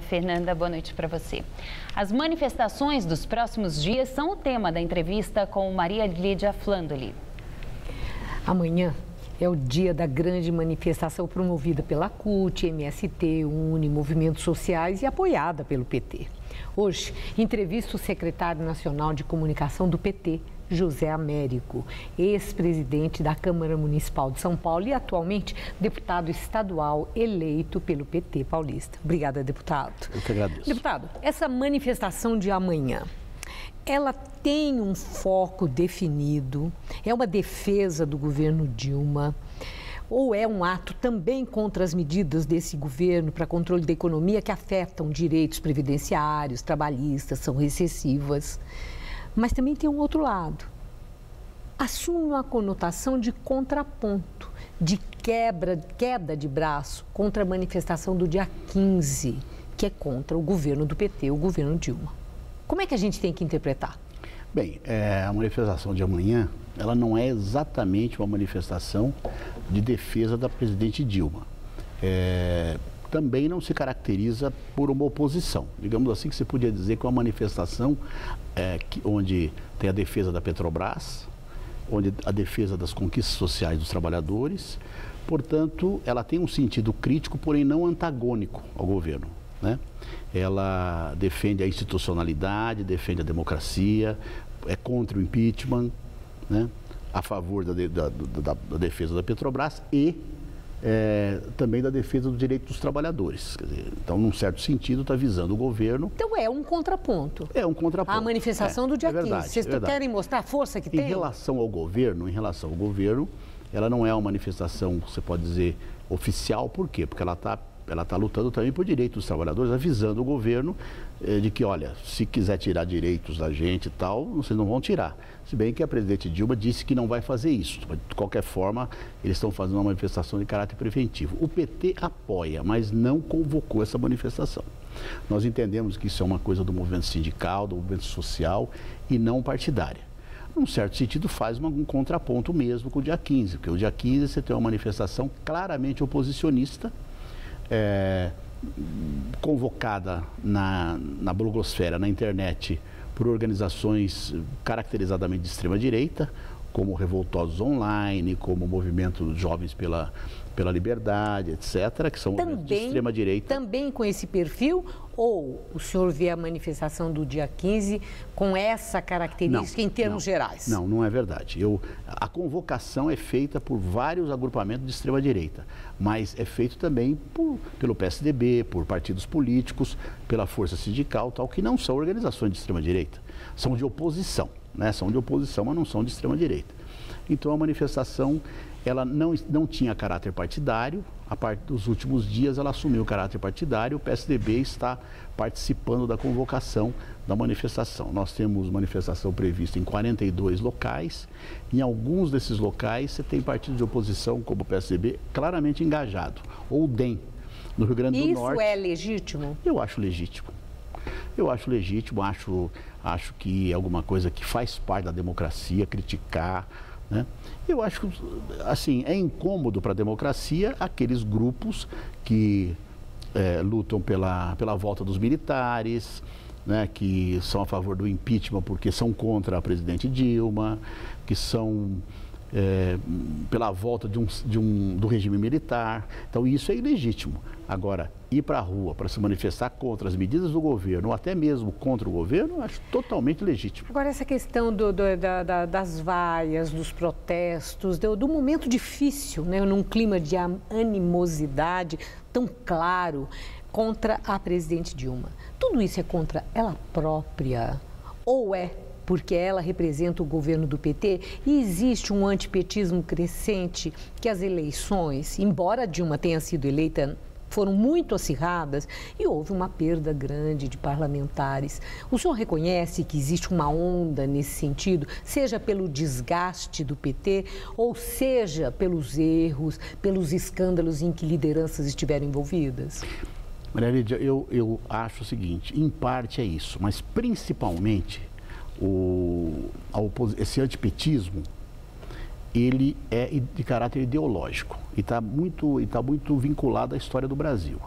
Fernanda, boa noite para você. As manifestações dos próximos dias são o tema da entrevista com Maria Lídia Flandoli. Amanhã é o dia da grande manifestação promovida pela CUT, MST, UNE, movimentos sociais e apoiada pelo PT. Hoje, entrevista o secretário nacional de comunicação do PT, José Américo, ex-presidente da Câmara Municipal de São Paulo e atualmente deputado estadual eleito pelo PT paulista. Obrigada, deputado. Eu que agradeço. Deputado, essa manifestação de amanhã, ela tem um foco definido? É uma defesa do governo Dilma? Ou é um ato também contra as medidas desse governo para controle da economia que afetam direitos previdenciários, trabalhistas, são recessivas? Mas também tem um outro lado. Assume uma conotação de contraponto, de queda de braço contra a manifestação do dia 15, que é contra o governo do PT, o governo Dilma. Como é que a gente tem que interpretar? Bem, a manifestação de amanhã, ela não é exatamente uma manifestação de defesa da presidente Dilma. Também não se caracteriza por uma oposição. Digamos assim que você podia dizer que é uma manifestação onde tem a defesa da Petrobras, onde a defesa das conquistas sociais dos trabalhadores. Portanto, ela tem um sentido crítico, porém não antagônico ao governo, né? Ela defende a institucionalidade, defende a democracia, é contra o impeachment, né? A favor da defesa da Petrobras e também da defesa do direito dos trabalhadores. Quer dizer, então, num certo sentido, está visando o governo. Então, é um contraponto. É um contraponto. A manifestação do dia 15. Vocês querem mostrar a força que tem? Em relação ao governo, ela não é uma manifestação, você pode dizer, oficial. Por quê? Porque ela está lutando também por direitos dos trabalhadores, avisando o governo de que, olha, se quiser tirar direitos da gente e tal, vocês não vão tirar. Se bem que a presidente Dilma disse que não vai fazer isso. De qualquer forma, eles estão fazendo uma manifestação de caráter preventivo. O PT apoia, mas não convocou essa manifestação. Nós entendemos que isso é uma coisa do movimento sindical, do movimento social e não partidária. Num certo sentido, faz um contraponto mesmo com o dia 15, porque o dia 15 você tem uma manifestação claramente oposicionista, convocada na blogosfera, na internet, por organizações caracterizadamente de extrema-direita, como Revoltosos Online, como o Movimento Jovens pela Liberdade, etc., que são movimentos de extrema-direita. Também com esse perfil? Ou o senhor vê a manifestação do dia 15 com essa característica em termos gerais? Não é verdade. A convocação é feita por vários agrupamentos de extrema-direita, mas é feito também pelo PSDB, por partidos políticos, pela força sindical, tal, que não são organizações de extrema-direita. São de oposição, né? São de oposição, mas não são de extrema-direita. Então, a manifestação, ela não tinha caráter partidário. A partir dos últimos dias, ela assumiu o caráter partidário. O PSDB está participando da convocação da manifestação. Nós temos manifestação prevista em 42 locais. Em alguns desses locais, você tem partidos de oposição, como o PSDB, claramente engajado. Ou o DEM, no Rio Grande do Norte. Isso é legítimo? Eu acho legítimo. Acho que é alguma coisa que faz parte da democracia, criticar, né? Eu acho que, assim, é incômodo para a democracia aqueles grupos que lutam pela volta dos militares, né, que são a favor do impeachment porque são contra a presidente Dilma, que são pela volta do regime militar. Então, isso é ilegítimo. Agora, ir para a rua para se manifestar contra as medidas do governo, ou até mesmo contra o governo, eu acho totalmente legítimo. Agora, essa questão das vaias, dos protestos, do momento difícil, né, num clima de animosidade tão claro contra a presidente Dilma. Tudo isso é contra ela própria ou é porque ela representa o governo do PT e existe um antipetismo crescente que as eleições, embora Dilma tenha sido eleita, foram muito acirradas e houve uma perda grande de parlamentares. O senhor reconhece que existe uma onda nesse sentido, seja pelo desgaste do PT ou seja pelos erros, pelos escândalos em que lideranças estiveram envolvidas? Maria Lídia, eu acho o seguinte, em parte é isso, mas principalmente esse antipetismo, ele é de caráter ideológico e está muito vinculado à história do Brasil.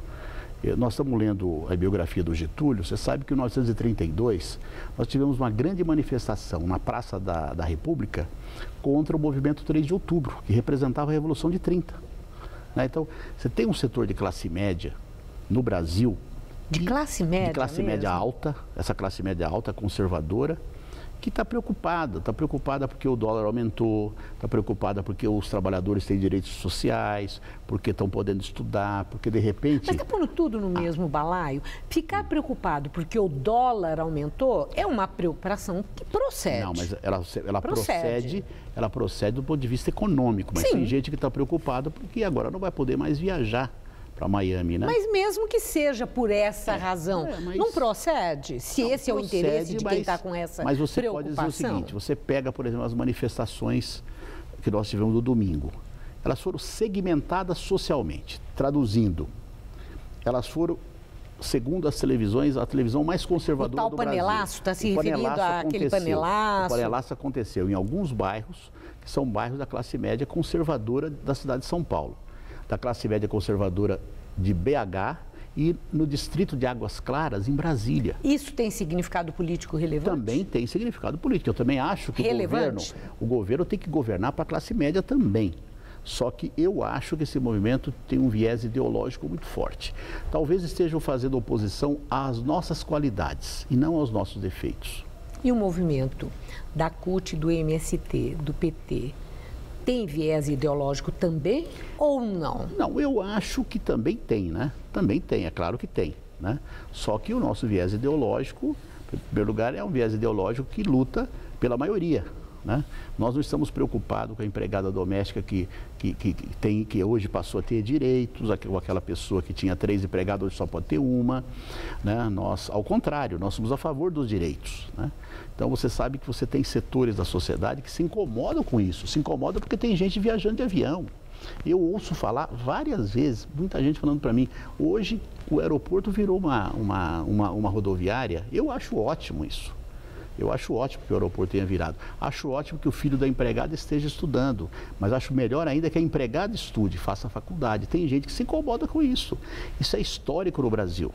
Nós estamos lendo a biografia do Getúlio, você sabe que em 1932 nós tivemos uma grande manifestação na Praça da República contra o movimento 3 de outubro, que representava a Revolução de 30. Né? Então, você tem um setor de classe média no Brasil... De classe média? De classe média alta, essa classe média alta conservadora, que está preocupada porque o dólar aumentou, está preocupada porque os trabalhadores têm direitos sociais, porque estão podendo estudar, porque de repente... Mas está pondo tudo no mesmo balaio? Ficar preocupado porque o dólar aumentou é uma preocupação que procede. Não, mas ela procede do ponto de vista econômico, mas Sim. tem gente que está preocupada porque agora não vai poder mais viajar para Miami, né? Mas mesmo que seja por essa razão, não procede? Se não esse é o interesse de quem está com essa Mas você preocupação? pode dizer o seguinte, você pega, por exemplo, as manifestações que nós tivemos no domingo. Elas foram segmentadas socialmente, traduzindo. Elas foram, segundo as televisões, a televisão mais conservadora do Brasil. O tal panelaço, está se referindo àquele panelaço? O panelaço aconteceu em alguns bairros, que são bairros da classe média conservadora da cidade de São Paulo. Da classe média conservadora de BH e no distrito de Águas Claras, em Brasília. Isso tem significado político relevante? Também tem significado político. Eu também acho que o governo tem que governar para a classe média também. Só que eu acho que esse movimento tem um viés ideológico muito forte. Talvez estejam fazendo oposição às nossas qualidades e não aos nossos defeitos. E o movimento da CUT, do MST, do PT... tem viés ideológico também ou não? Não, eu acho que também tem, né? Também tem, é claro que tem, né? Só que o nosso viés ideológico, em primeiro lugar, é um viés ideológico que luta pela maioria, né? Nós não estamos preocupados com a empregada doméstica que hoje passou a ter direitos, ou aquela pessoa que tinha 3 empregados hoje só pode ter uma, né? Nós, ao contrário, nós somos a favor dos direitos, né? Então você sabe que você tem setores da sociedade que se incomodam com isso, se incomodam porque tem gente viajando de avião. Eu ouço falar várias vezes, muita gente falando para mim, hoje o aeroporto virou uma rodoviária. Eu acho ótimo isso. Eu acho ótimo que o aeroporto tenha virado. Acho ótimo que o filho da empregada esteja estudando. Mas acho melhor ainda que a empregada estude, faça faculdade. Tem gente que se incomoda com isso. Isso é histórico no Brasil.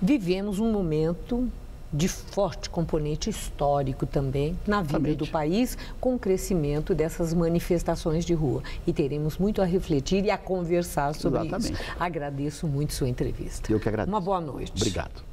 Vivemos um momento de forte componente histórico também na vida do país, com o crescimento dessas manifestações de rua. E teremos muito a refletir e a conversar sobre isso. Agradeço muito sua entrevista. Eu que agradeço. Uma boa noite. Obrigado.